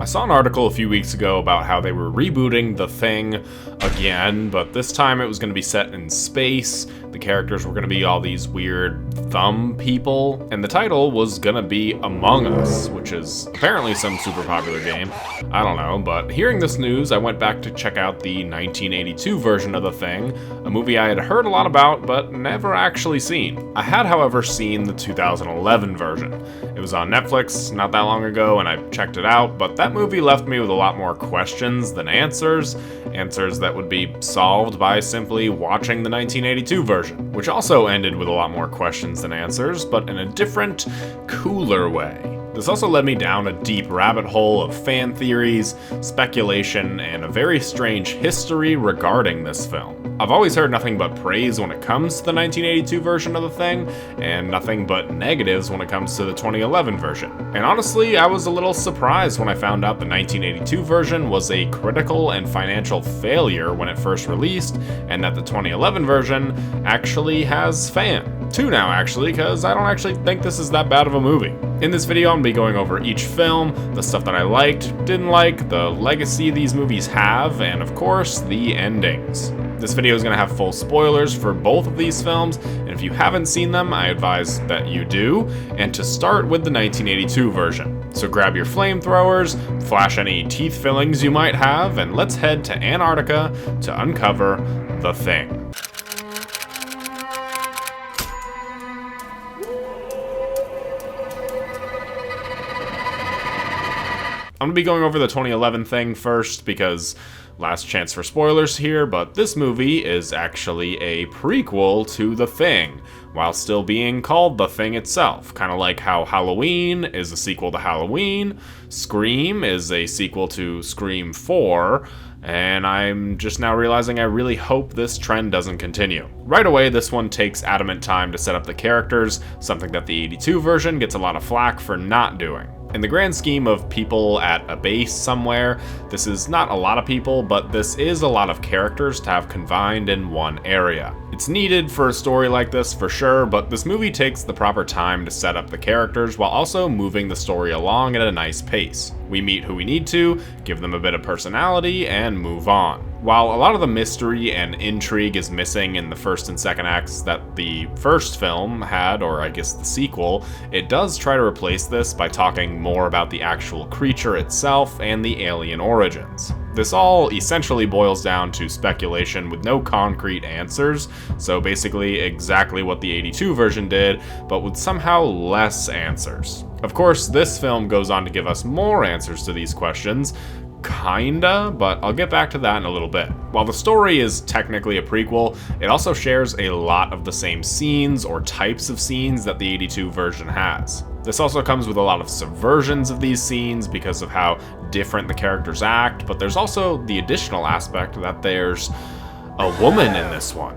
I saw an article a few weeks ago about how they were rebooting The Thing again, but this time it was going to be set in space. The characters were going to be all these weird thumb people, and the title was going to be Among Us, which is apparently some super popular game. I don't know, but hearing this news, I went back to check out the 1982 version of The Thing, a movie I had heard a lot about, but never actually seen. I had, however, seen the 2011 version. It was on Netflix not that long ago, and I checked it out, but that movie left me with a lot more questions than answers that would be solved by simply watching the 1982 version, which also ended with a lot more questions than answers, but in a different, cooler way. This also led me down a deep rabbit hole of fan theories, speculation, and a very strange history regarding this film. I've always heard nothing but praise when it comes to the 1982 version of The Thing, and nothing but negatives when it comes to the 2011 version. And honestly, I was a little surprised when I found out the 1982 version was a critical and financial failure when it first released, and that the 2011 version actually has fans. Two now, actually, because I don't actually think this is that bad of a movie. In this video, I'm going to be going over each film, the stuff that I liked, didn't like, the legacy these movies have, and of course, the endings. This video is going to have full spoilers for both of these films, and if you haven't seen them, I advise that you do, and to start with the 1982 version. So grab your flamethrowers, flash any teeth fillings you might have, and let's head to Antarctica to uncover The Thing. I'm going to be going over the 2011 thing first because last chance for spoilers here, but this movie is actually a prequel to The Thing, while still being called The Thing itself. Kind of like how Halloween is a sequel to Halloween, Scream is a sequel to Scream 4, and I'm just now realizing I really hope this trend doesn't continue. Right away, this one takes adamant time to set up the characters, something that the 82 version gets a lot of flack for not doing. In the grand scheme of people at a base somewhere, this is not a lot of people, but this is a lot of characters to have confined in one area. It's needed for a story like this for sure, but this movie takes the proper time to set up the characters while also moving the story along at a nice pace. We meet who we need to, give them a bit of personality, and move on. While a lot of the mystery and intrigue is missing in the first and second acts that the first film had, or I guess the sequel, it does try to replace this by talking more about the actual creature itself and the alien origins. This all essentially boils down to speculation with no concrete answers, so basically exactly what the 82 version did, but with somehow less answers. Of course, this film goes on to give us more answers to these questions, kinda, but I'll get back to that in a little bit. While the story is technically a prequel, it also shares a lot of the same scenes or types of scenes that the 82 version has. This also comes with a lot of subversions of these scenes because of how different the characters act, but there's also the additional aspect that there's a woman in this one.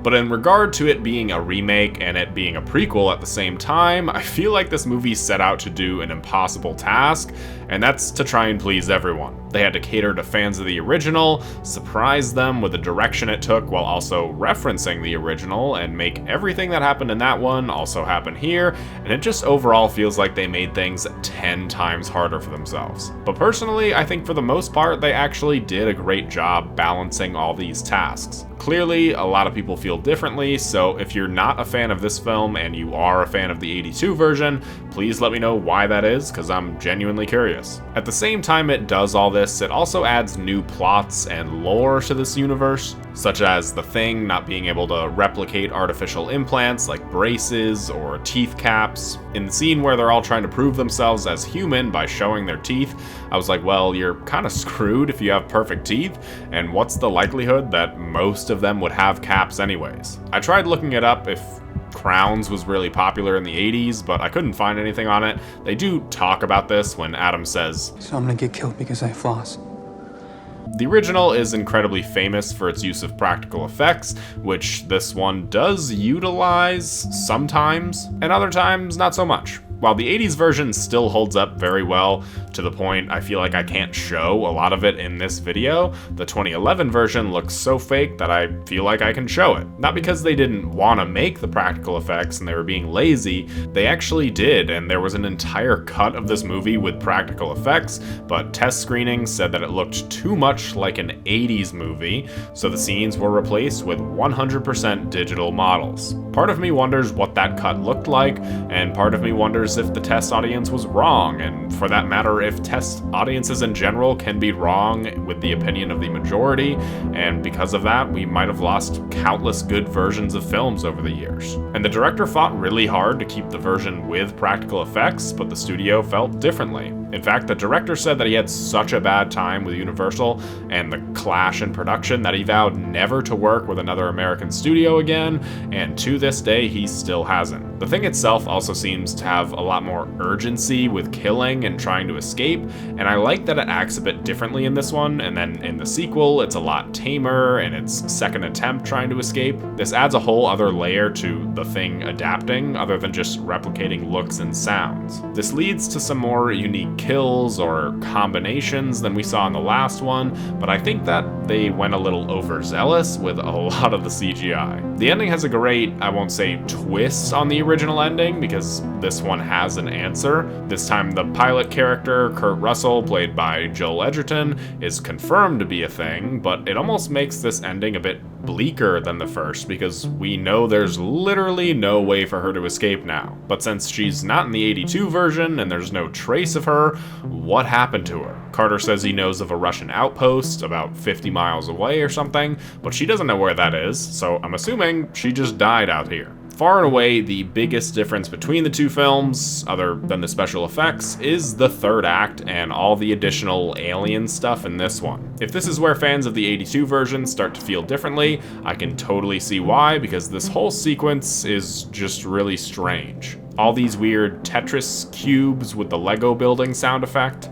But in regard to it being a remake and it being a prequel at the same time, I feel like this movie set out to do an impossible task, and that's to try and please everyone. They had to cater to fans of the original, surprise them with the direction it took while also referencing the original, and make everything that happened in that one also happen here, and it just overall feels like they made things 10 times harder for themselves. But personally, I think for the most part, they actually did a great job balancing all these tasks. Clearly, a lot of people feel differently, so if you're not a fan of this film and you are a fan of the 82 version, please let me know why that is, because I'm genuinely curious. At the same time it does all this, it also adds new plots and lore to this universe, such as the Thing not being able to replicate artificial implants like braces or teeth caps. In the scene where they're all trying to prove themselves as human by showing their teeth, I was like, well, you're kind of screwed if you have perfect teeth, and what's the likelihood that most of them would have caps anyways? I tried looking it up if crowns was really popular in the 80s, but I couldn't find anything on it. They do talk about this when Adam says, "So I'm gonna get killed because I floss." The original is incredibly famous for its use of practical effects, which this one does utilize sometimes, and other times not so much. While the 80s version still holds up very well, to the point I feel like I can't show a lot of it in this video, the 2011 version looks so fake that I feel like I can show it. Not because they didn't want to make the practical effects and they were being lazy, they actually did, and there was an entire cut of this movie with practical effects, but test screenings said that it looked too much like an 80s movie, so the scenes were replaced with 100% digital models. Part of me wonders what that cut looked like, and part of me wonders if the test audience was wrong, and for that matter, if test audiences in general can be wrong with the opinion of the majority, and because of that, we might have lost countless good versions of films over the years. And the director fought really hard to keep the version with practical effects, but the studio felt differently. In fact, the director said that he had such a bad time with Universal and the clash in production that he vowed never to work with another American studio again, and to this day, he still hasn't. The thing itself also seems to have a lot more urgency with killing and trying to escape, and I like that it acts a bit differently in this one, and then in the sequel, it's a lot tamer in its second attempt trying to escape. This adds a whole other layer to the thing adapting, other than just replicating looks and sounds. This leads to some more unique kills or combinations than we saw in the last one, but I think that they went a little overzealous with a lot of the CGI. The ending has a great, I won't say twist on the original ending, because this one has an answer. This time the pilot character, Kurt Russell, played by Joel Edgerton, is confirmed to be a thing, but it almost makes this ending a bit bleaker than the first, because we know there's literally no way for her to escape now. But since she's not in the 82 version and there's no trace of her, what happened to her? Carter says he knows of a Russian outpost about 50 miles away or something, but she doesn't know where that is, so I'm assuming she just died out here. Far and away, the biggest difference between the two films, other than the special effects, is the third act and all the additional alien stuff in this one. If this is where fans of the 82 version start to feel differently, I can totally see why, because this whole sequence is just really strange. All these weird Tetris cubes with the Lego building sound effect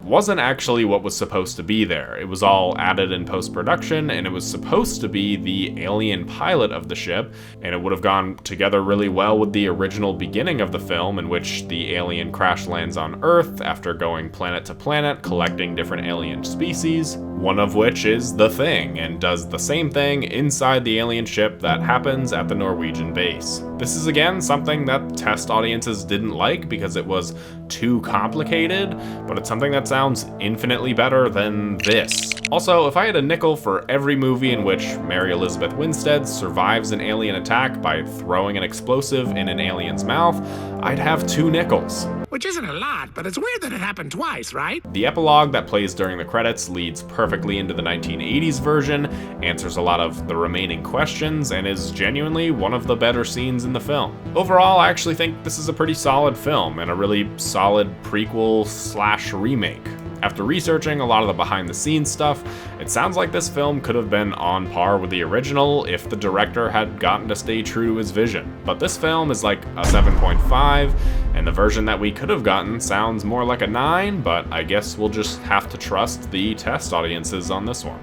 wasn't actually what was supposed to be there. It was all added in post-production, and it was supposed to be the alien pilot of the ship, and it would have gone together really well with the original beginning of the film, in which the alien crash lands on Earth after going planet to planet, collecting different alien species, one of which is the Thing, and does the same thing inside the alien ship that happens at the Norwegian base. This is again something that test audiences didn't like because it was too complicated, but it's something that sounds infinitely better than this. Also, if I had a nickel for every movie in which Mary Elizabeth Winstead survives an alien attack by throwing an explosive in an alien's mouth, I'd have 2 nickels. Which isn't a lot, but it's weird that it happened twice, right? The epilogue that plays during the credits leads perfectly into the 1980s version, answers a lot of the remaining questions, and is genuinely one of the better scenes in the film. Overall, I actually think this is a pretty solid film, and a really solid prequel/remake. After researching a lot of the behind-the-scenes stuff, it sounds like this film could have been on par with the original if the director had gotten to stay true to his vision. But this film is like a 7.5, and the version that we could have gotten sounds more like a 9, but I guess we'll just have to trust the test audiences on this one.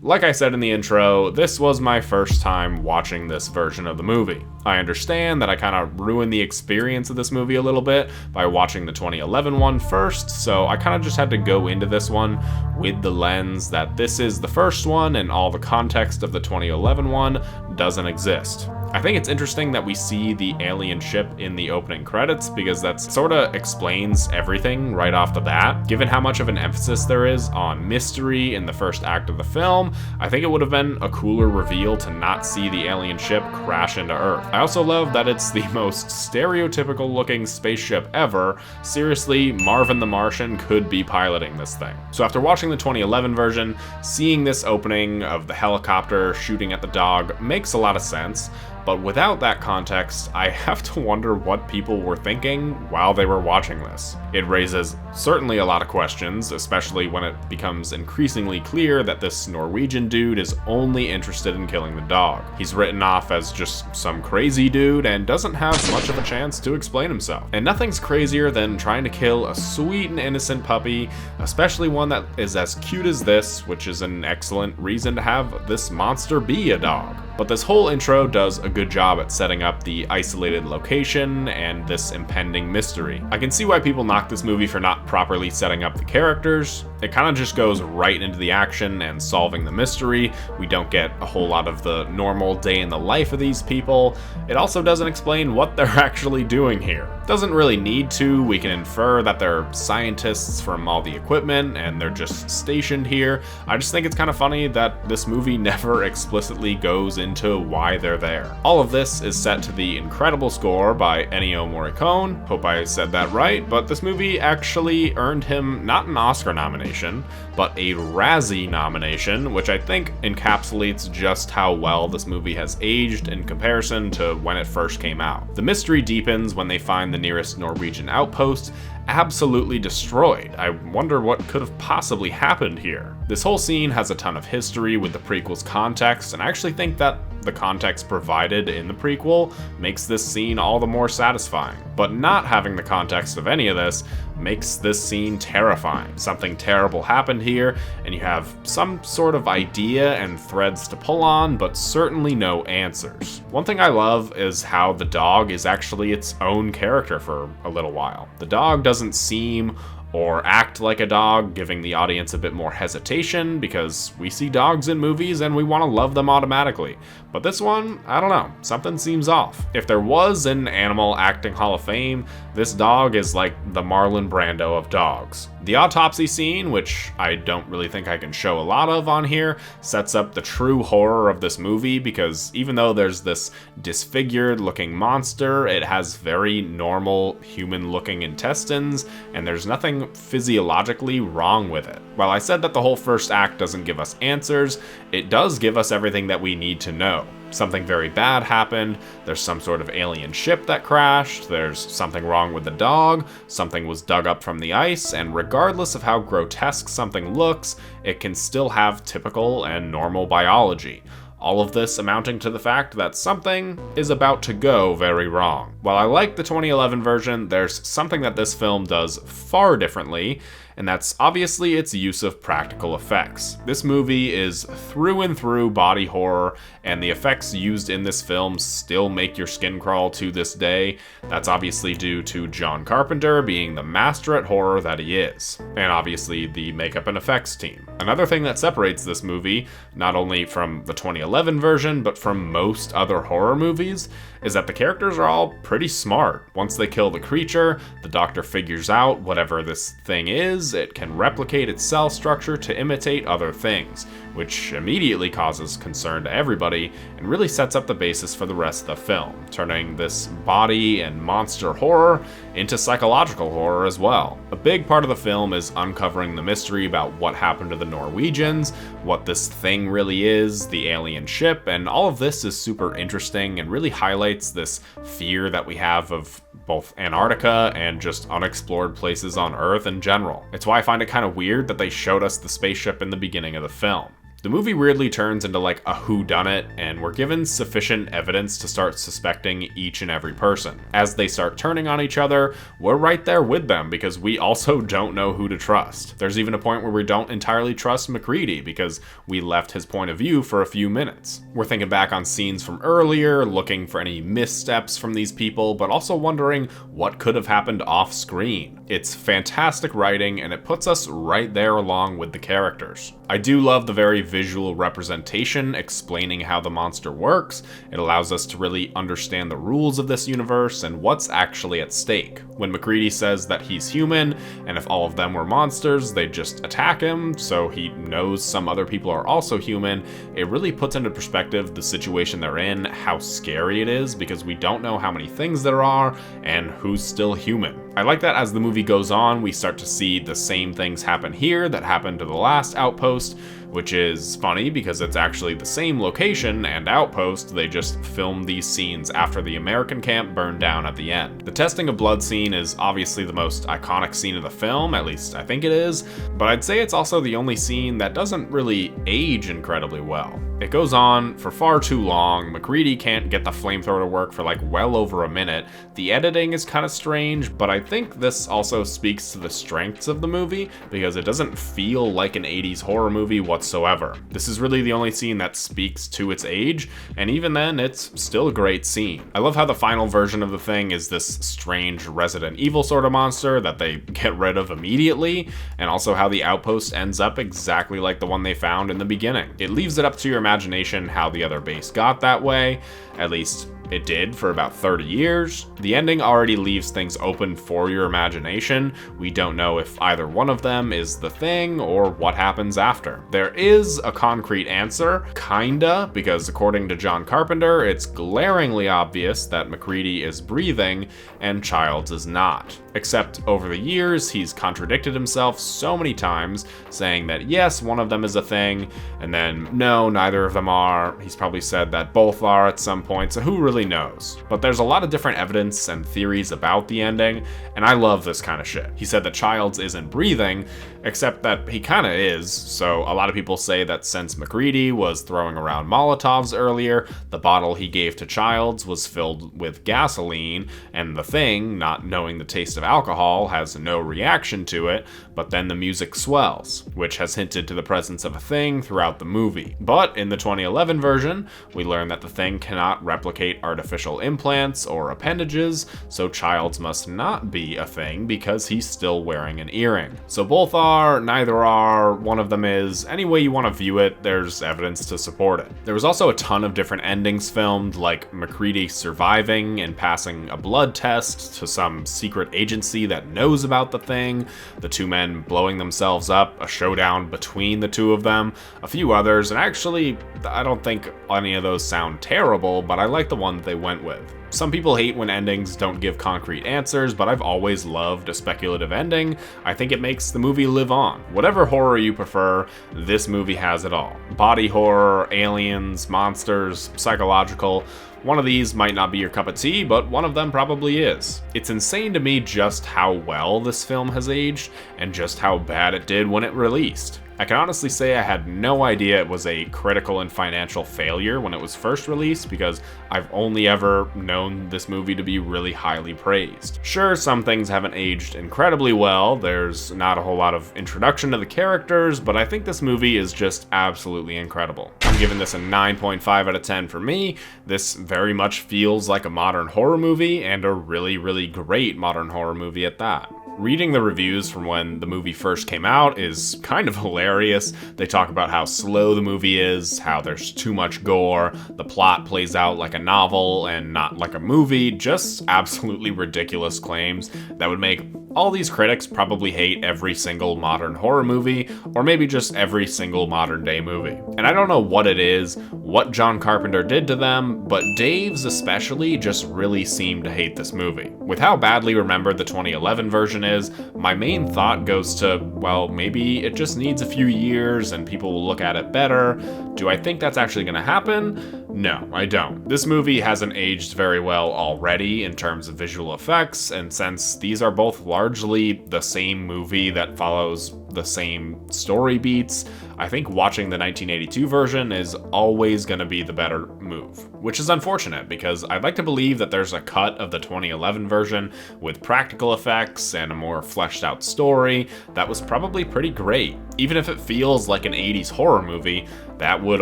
Like I said in the intro, this was my first time watching this version of the movie. I understand that I kind of ruined the experience of this movie a little bit by watching the 2011 one first, so I kind of just had to go into this one with the lens that this is the first one and all the context of the 2011 one doesn't exist. I think it's interesting that we see the alien ship in the opening credits, because that sort of explains everything right off the bat. Given how much of an emphasis there is on mystery in the first act of the film, I think it would have been a cooler reveal to not see the alien ship crash into Earth. I also love that it's the most stereotypical looking spaceship ever. Seriously, Marvin the Martian could be piloting this thing. So after watching the 2011 version, seeing this opening of the helicopter shooting at the dog makes a lot of sense. But without that context, I have to wonder what people were thinking while they were watching this. It raises certainly a lot of questions, especially when it becomes increasingly clear that this Norwegian dude is only interested in killing the dog. He's written off as just some crazy dude and doesn't have much of a chance to explain himself. And nothing's crazier than trying to kill a sweet and innocent puppy, especially one that is as cute as this, which is an excellent reason to have this monster be a dog. But this whole intro does a good job at setting up the isolated location and this impending mystery. I can see why people knock this movie for not properly setting up the characters. It kind of just goes right into the action and solving the mystery. We don't get a whole lot of the normal day in the life of these people. It also doesn't explain what they're actually doing here. Doesn't really need to. We can infer that they're scientists from all the equipment and they're just stationed here. I just think it's kind of funny that this movie never explicitly goes into why they're there. All of this is set to the incredible score by Ennio Morricone. Hope I said that right, but this movie actually earned him not an Oscar nomination, but a Razzie nomination, which I think encapsulates just how well this movie has aged in comparison to when it first came out. The mystery deepens when they find the nearest Norwegian outpost absolutely destroyed. I wonder what could have possibly happened here. This whole scene has a ton of history with the prequel's context, and I actually think that the context provided in the prequel makes this scene all the more satisfying. But not having the context of any of this makes this scene terrifying. Something terrible happened here, and you have some sort of idea and threads to pull on, but certainly no answers. One thing I love is how the dog is actually its own character for a little while. The dog doesn't seem or act like a dog, giving the audience a bit more hesitation because we see dogs in movies and we want to love them automatically. But this one, I don't know, something seems off. If there was an Animal Acting Hall of Fame, this dog is like the Marlon Brando of dogs. The autopsy scene, which I don't really think I can show a lot of on here, sets up the true horror of this movie because even though there's this disfigured looking monster, it has very normal human looking intestines and there's nothing physiologically wrong with it. While I said that the whole first act doesn't give us answers, it does give us everything that we need to know. Something very bad happened, there's some sort of alien ship that crashed, there's something wrong with the dog, something was dug up from the ice, and regardless of how grotesque something looks, it can still have typical and normal biology. All of this amounting to the fact that something is about to go very wrong. While I like the 2011 version, there's something that this film does far differently, and that's obviously its use of practical effects. This movie is through and through body horror, and the effects used in this film still make your skin crawl to this day. That's obviously due to John Carpenter being the master at horror that he is, and obviously the makeup and effects team. Another thing that separates this movie, not only from the 2011 version, but from most other horror movies, is that the characters are all pretty smart. Once they kill the creature, the doctor figures out whatever this thing is, it can replicate its cell structure to imitate other things, which immediately causes concern to everybody and really sets up the basis for the rest of the film, turning this body and monster horror into psychological horror as well. A big part of the film is uncovering the mystery about what happened to the Norwegians, what this thing really is, the alien ship, and all of this is super interesting and really highlights this fear that we have of both Antarctica and just unexplored places on Earth in general. It's why I find it kind of weird that they showed us the spaceship in the beginning of the film. The movie weirdly turns into like a whodunit, and we're given sufficient evidence to start suspecting each and every person. As they start turning on each other, we're right there with them because we also don't know who to trust. There's even a point where we don't entirely trust MacReady because we left his point of view for a few minutes. We're thinking back on scenes from earlier, looking for any missteps from these people, but also wondering what could have happened off screen. It's fantastic writing, and it puts us right there along with the characters. I do love the very visual representation explaining how the monster works. It allows us to really understand the rules of this universe and what's actually at stake. When MacReady says that he's human, and if all of them were monsters, they'd just attack him, so he knows some other people are also human, it really puts into perspective the situation they're in, how scary it is, because we don't know how many things there are, and who's still human. I like that as the movie goes on, we start to see the same things happen here that happened to the last outpost, which is funny because it's actually the same location and outpost, they just filmed these scenes after the American camp burned down at the end. The testing of blood scene is obviously the most iconic scene of the film, at least I think it is, but I'd say it's also the only scene that doesn't really age incredibly well. It goes on for far too long, MacReady can't get the flamethrower to work for like well over a minute, the editing is kind of strange, but I think this also speaks to the strengths of the movie, because it doesn't feel like an 80s horror movie whatsoever. This is really the only scene that speaks to its age, and even then, it's still a great scene. I love how the final version of the thing is this strange Resident Evil sort of monster that they get rid of immediately, and also how the outpost ends up exactly like the one they found in the beginning. It leaves it up to your imagination how the other base got that way, at least it did for about 30 years. The ending already leaves things open for your imagination. We don't know if either one of them is the thing or what happens after. There is a concrete answer, kinda, because according to John Carpenter, it's glaringly obvious that MacReady is breathing and Childs is not. Except over the years, he's contradicted himself so many times, saying that yes, one of them is a thing, and then no, neither of them are. He's probably said that both are at some point, so who really knows? But there's a lot of different evidence and theories about the ending, and I love this kind of shit. He said that Childs isn't breathing, except that he kinda is, so a lot of people say that since MacReady was throwing around Molotovs earlier, the bottle he gave to Childs was filled with gasoline, and the thing, not knowing the taste of alcohol, has no reaction to it, but then the music swells, which has hinted to the presence of a thing throughout the movie. But in the 2011 version, we learn that the thing cannot replicate artificial implants or appendages, so Childs must not be a thing because he's still wearing an earring. So both are, neither are, one of them is. Any way you want to view it, there's evidence to support it. There was also a ton of different endings filmed, like MacReady surviving and passing a blood test to some secret agency that knows about the thing, the two men blowing themselves up, a showdown between the two of them, a few others, and actually, I don't think any of those sound terrible, but I like the one that they went with. Some people hate when endings don't give concrete answers, but I've always loved a speculative ending. I think it makes the movie live on. Whatever horror you prefer, this movie has it all. Body horror, aliens, monsters, psychological. One of these might not be your cup of tea, but one of them probably is. It's insane to me just how well this film has aged, and just how bad it did when it released. I can honestly say I had no idea it was a critical and financial failure when it was first released, because I've only ever known this movie to be really highly praised. Sure, some things haven't aged incredibly well, there's not a whole lot of introduction to the characters, but I think this movie is just absolutely incredible. I'm giving this a 9.5 out of 10 for me. This very much feels like a modern horror movie, and a really, really great modern horror movie at that. Reading the reviews from when the movie first came out is kind of hilarious. They talk about how slow the movie is, how there's too much gore, the plot plays out like a novel and not like a movie, just absolutely ridiculous claims that would make all these critics probably hate every single modern horror movie, or maybe just every single modern day movie. And I don't know what it is, what John Carpenter did to them, but Dave's especially just really seemed to hate this movie. With how badly remembered the 2011 version is, my main thought goes to, well, maybe it just needs a few years and people will look at it better. Do I think that's actually gonna happen? No, I don't. This movie hasn't aged very well already in terms of visual effects, and since these are both largely the same movie that follows the same story beats, I think watching the 1982 version is always going to be the better move, which is unfortunate because I'd like to believe that there's a cut of the 2011 version with practical effects and a more fleshed out story that was probably pretty great. Even if it feels like an 80s horror movie, that would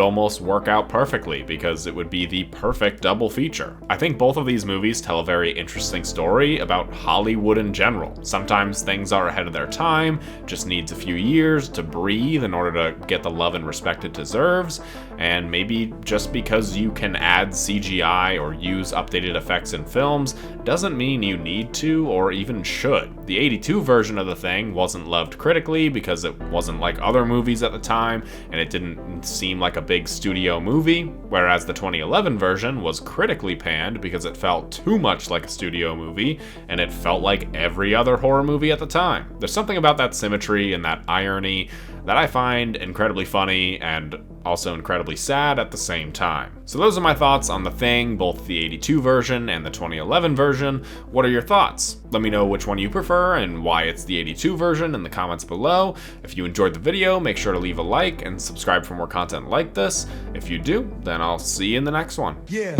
almost work out perfectly because it would be the perfect double feature. I think both of these movies tell a very interesting story about Hollywood in general. Sometimes things are ahead of their time, just needs a few years to breathe in order to get the love and respect it deserves, and maybe just because you can add CGI or use updated effects in films doesn't mean you need to or even should. The 82 version of The Thing wasn't loved critically because it wasn't like other movies at the time, and it didn't seem like a big studio movie, whereas the 2011 version was critically panned because it felt too much like a studio movie, and it felt like every other horror movie at the time. There's something about that symmetry and that irony that I find incredibly funny and also incredibly sad at the same time. So those are my thoughts on The Thing, both the 82 version and the 2011 version. What are your thoughts? Let me know which one you prefer and why it's the 82 version in the comments below. If you enjoyed the video, make sure to leave a like and subscribe for more content like this. If you do, then I'll see you in the next one. Yeah.